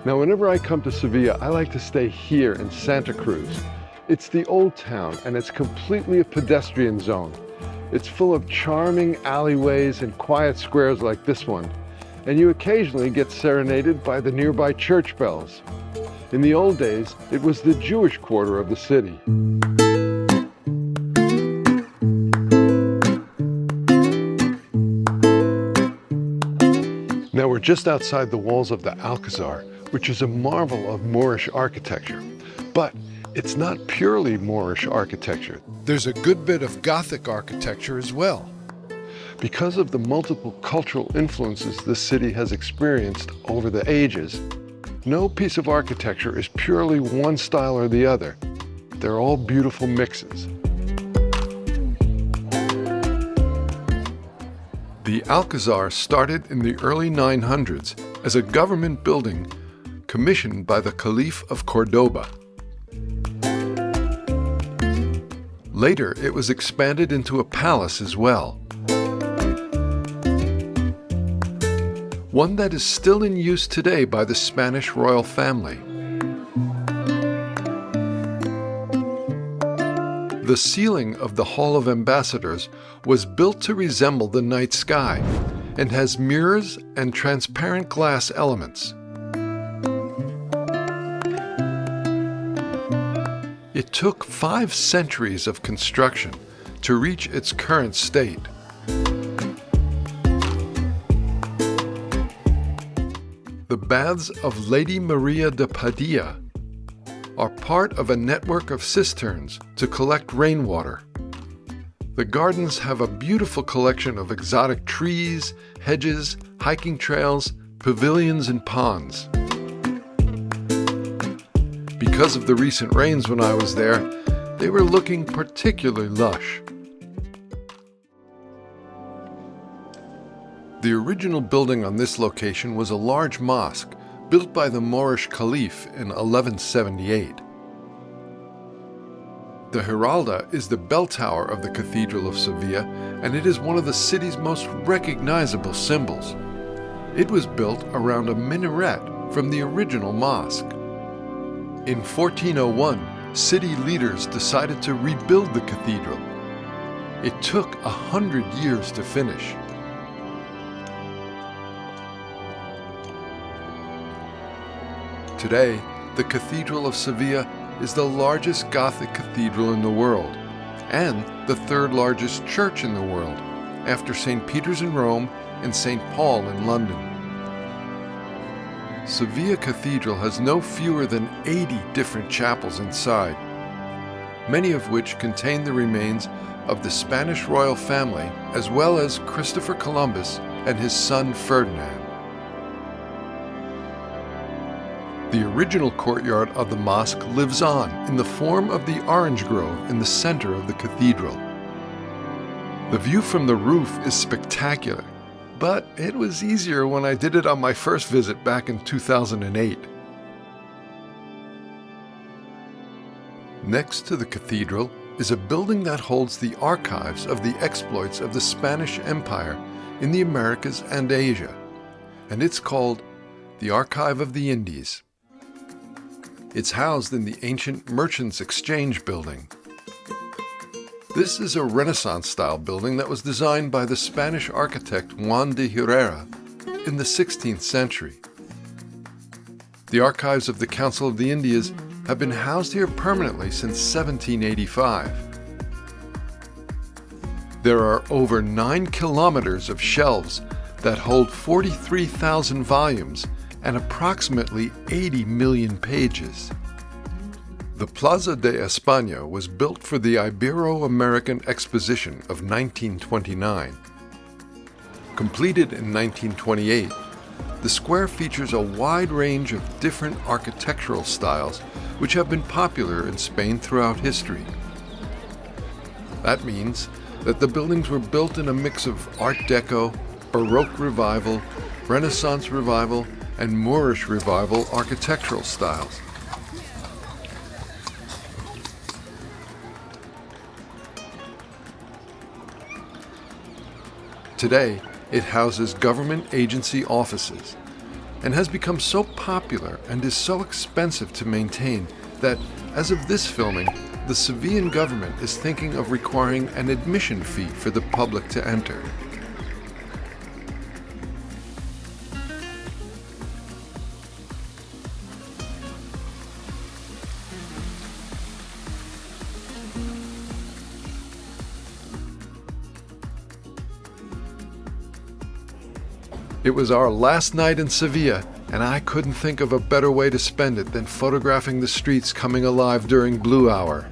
Now, whenever I come to Sevilla, I like to stay here in Santa Cruz. It's the old town, and it's completely a pedestrian zone. It's full of charming alleyways and quiet squares like this one, and you occasionally get serenaded by the nearby church bells. In the old days, it was the Jewish quarter of the city. Now we're just outside the walls of the Alcazar, which is a marvel of Moorish architecture. But it's not purely Moorish architecture. There's a good bit of Gothic architecture as well. Because of the multiple cultural influences the city has experienced over the ages, no piece of architecture is purely one style or the other. They're all beautiful mixes. The Alcazar started in the early 900s as a government building commissioned by the Caliph of Cordoba. Later, it was expanded into a palace as well. One that is still in use today by the Spanish royal family. The ceiling of the Hall of Ambassadors was built to resemble the night sky and has mirrors and transparent glass elements. It took 5 centuries of construction to reach its current state. The baths of Lady Maria de Padilla are part of a network of cisterns to collect rainwater. The gardens have a beautiful collection of exotic trees, hedges, hiking trails, pavilions, and ponds. Because of the recent rains when I was there, they were looking particularly lush. The original building on this location was a large mosque built by the Moorish Caliph in 1178. The Giralda is the bell tower of the Cathedral of Sevilla, and it is one of the city's most recognizable symbols. It was built around a minaret from the original mosque. In 1401, city leaders decided to rebuild the cathedral. It took 100 years to finish. Today, the Cathedral of Sevilla is the largest Gothic cathedral in the world, and the 3rd largest church in the world, after St. Peter's in Rome and St. Paul in London. Seville Cathedral has no fewer than 80 different chapels inside, many of which contain the remains of the Spanish royal family, as well as Christopher Columbus and his son Ferdinand. The original courtyard of the mosque lives on in the form of the orange grove in the center of the cathedral. The view from the roof is spectacular, but it was easier when I did it on my first visit back in 2008. Next to the cathedral is a building that holds the archives of the exploits of the Spanish Empire in the Americas and Asia, and it's called the Archive of the Indies. It's housed in the ancient Merchants Exchange building. This is a Renaissance-style building that was designed by the Spanish architect Juan de Herrera in the 16th century. The archives of the Council of the Indias have been housed here permanently since 1785. There are over 9 kilometers of shelves that hold 43,000 volumes and approximately 80 million pages. The Plaza de Espana was built for the Ibero-American Exposition of 1929. Completed in 1928, the square features a wide range of different architectural styles which have been popular in Spain throughout history. That means that the buildings were built in a mix of Art Deco, Baroque Revival, Renaissance Revival, and Moorish Revival architectural styles. Today, it houses government agency offices, and has become so popular and is so expensive to maintain that, as of this filming, the Sevillian government is thinking of requiring an admission fee for the public to enter. It was our last night in Sevilla, and I couldn't think of a better way to spend it than photographing the streets coming alive during Blue Hour.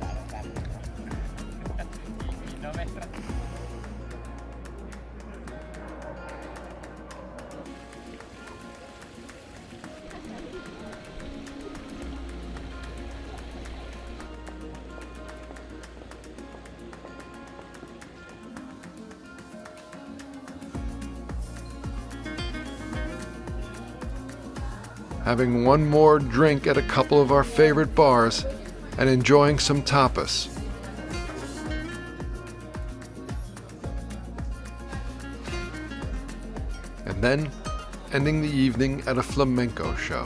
Having one more drink at a couple of our favorite bars, and enjoying some tapas. And then ending the evening at a flamenco show.